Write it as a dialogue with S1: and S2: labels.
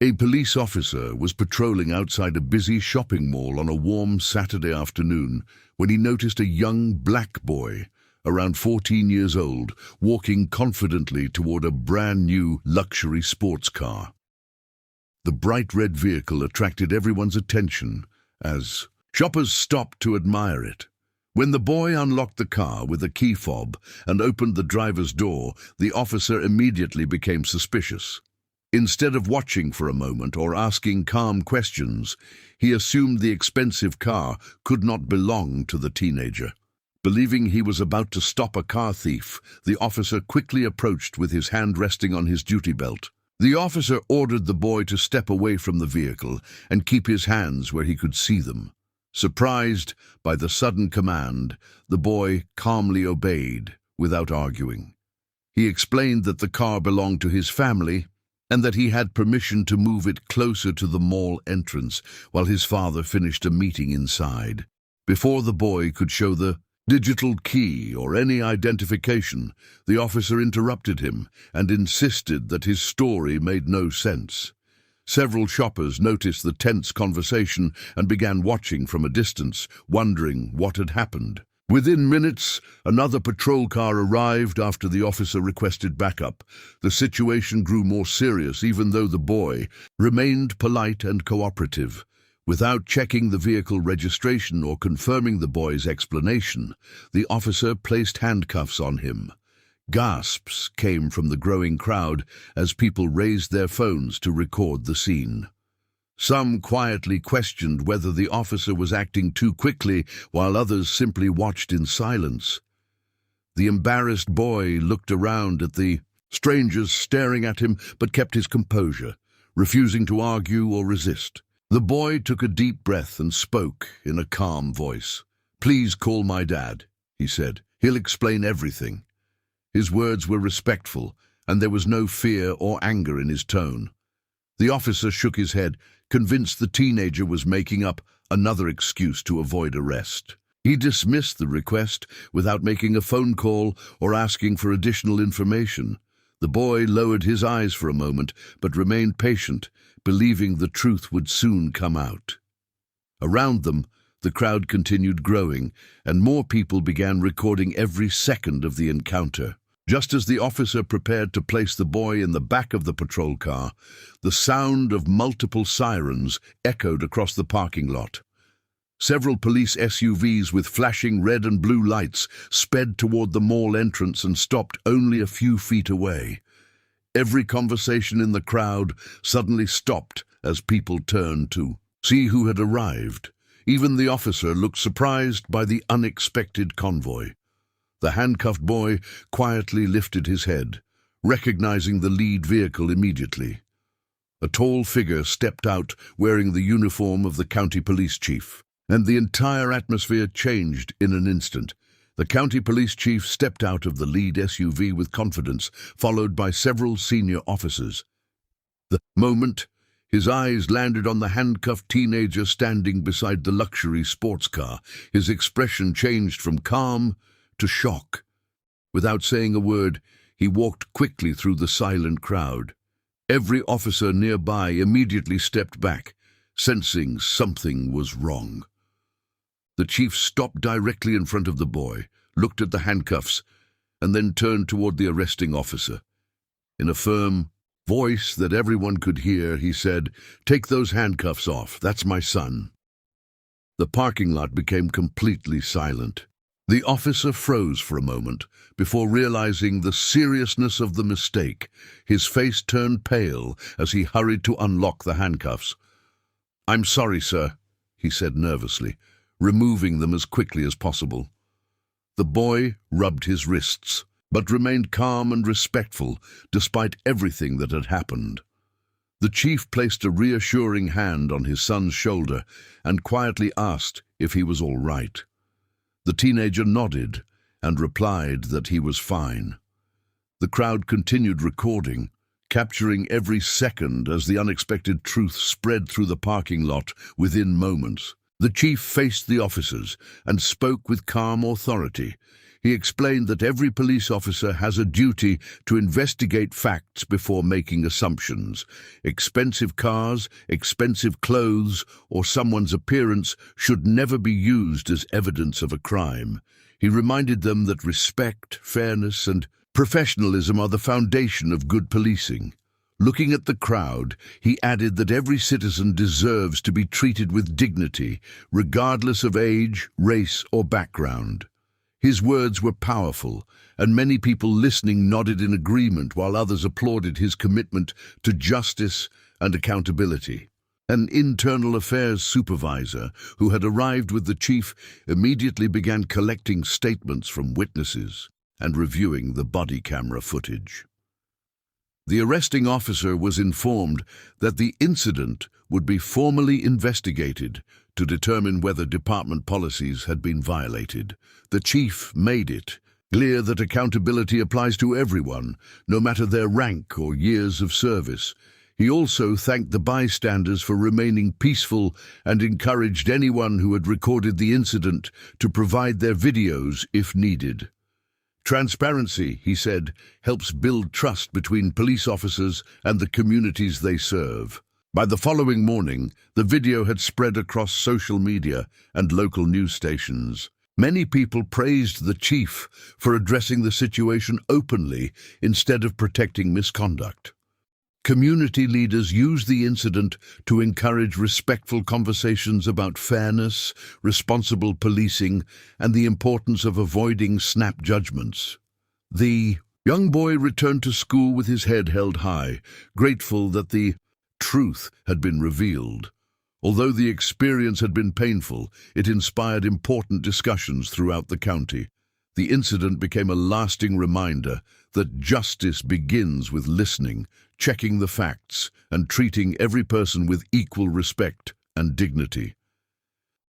S1: A police officer was patrolling outside a busy shopping mall on a warm Saturday afternoon when he noticed a young black boy, around 14 years old, walking confidently toward a brand new luxury sports car. The bright red vehicle attracted everyone's attention as shoppers stopped to admire it. When the boy unlocked the car with a key fob and opened the driver's door, the officer immediately became suspicious. Instead of watching for a moment or asking calm questions, he assumed the expensive car could not belong to the teenager. Believing he was about to stop a car thief, the officer quickly approached with his hand resting on his duty belt. The officer ordered the boy to step away from the vehicle and keep his hands where he could see them. Surprised by the sudden command, the boy calmly obeyed without arguing. He explained that the car belonged to his family and that he had permission to move it closer to the mall entrance while his father finished a meeting inside. Before the boy could show the digital key or any identification, the officer interrupted him and insisted that his story made no sense. Several shoppers noticed the tense conversation and began watching from a distance, wondering what had happened. Within minutes, another patrol car arrived after the officer requested backup. The situation grew more serious even though the boy remained polite and cooperative. Without checking the vehicle registration or confirming the boy's explanation, the officer placed handcuffs on him. Gasps came from the growing crowd as people raised their phones to record the scene. Some quietly questioned whether the officer was acting too quickly, while others simply watched in silence. The embarrassed boy looked around at the strangers staring at him but kept his composure, refusing to argue or resist. The boy took a deep breath and spoke in a calm voice. "Please call my dad," he said. "He'll explain everything." His words were respectful, and there was no fear or anger in his tone. The officer shook his head, convinced the teenager was making up another excuse to avoid arrest. He dismissed the request without making a phone call or asking for additional information. The boy lowered his eyes for a moment, but remained patient, believing the truth would soon come out. Around them, the crowd continued growing, and more people began recording every second of the encounter. Just as the officer prepared to place the boy in the back of the patrol car, the sound of multiple sirens echoed across the parking lot. Several police SUVs with flashing red and blue lights sped toward the mall entrance and stopped only a few feet away. Every conversation in the crowd suddenly stopped as people turned to see who had arrived. Even the officer looked surprised by the unexpected convoy. The handcuffed boy quietly lifted his head, recognizing the lead vehicle immediately. A tall figure stepped out wearing the uniform of the county police chief, and the entire atmosphere changed in an instant. The county police chief stepped out of the lead SUV with confidence, followed by several senior officers. The moment his eyes landed on the handcuffed teenager standing beside the luxury sports car, his expression changed from calm to shock. Without saying a word, he walked quickly through the silent crowd. Every officer nearby immediately stepped back, sensing something was wrong. The chief stopped directly in front of the boy, looked at the handcuffs, and then turned toward the arresting officer. In a firm voice that everyone could hear, he said, "Take those handcuffs off. That's my son." The parking lot became completely silent. The officer froze for a moment before realizing the seriousness of the mistake. His face turned pale as he hurried to unlock the handcuffs. "I'm sorry, sir," he said nervously, removing them as quickly as possible. The boy rubbed his wrists, but remained calm and respectful despite everything that had happened. The chief placed a reassuring hand on his son's shoulder and quietly asked if he was all right. The teenager nodded and replied that he was fine. The crowd continued recording, capturing every second as the unexpected truth spread through the parking lot within moments. The chief faced the officers and spoke with calm authority, He explained that every police officer has a duty to investigate facts before making assumptions. Expensive cars, expensive clothes, or someone's appearance should never be used as evidence of a crime. He reminded them that respect, fairness, and professionalism are the foundation of good policing. Looking at the crowd, he added that every citizen deserves to be treated with dignity, regardless of age, race, or background. His words were powerful, and many people listening nodded in agreement while others applauded his commitment to justice and accountability. An internal affairs supervisor who had arrived with the chief immediately began collecting statements from witnesses and reviewing the body camera footage. The arresting officer was informed that the incident would be formally investigated to determine whether department policies had been violated. The chief made it clear that accountability applies to everyone, no matter their rank or years of service. He also thanked the bystanders for remaining peaceful and encouraged anyone who had recorded the incident to provide their videos if needed. Transparency, he said, helps build trust between police officers and the communities they serve. By the following morning, the video had spread across social media and local news stations. Many people praised the chief for addressing the situation openly instead of protecting misconduct. Community leaders used the incident to encourage respectful conversations about fairness, responsible policing, and the importance of avoiding snap judgments. The young boy returned to school with his head held high, grateful that the truth had been revealed. Although the experience had been painful, it inspired important discussions throughout the county. The incident became a lasting reminder that justice begins with listening, checking the facts, and treating every person with equal respect and dignity.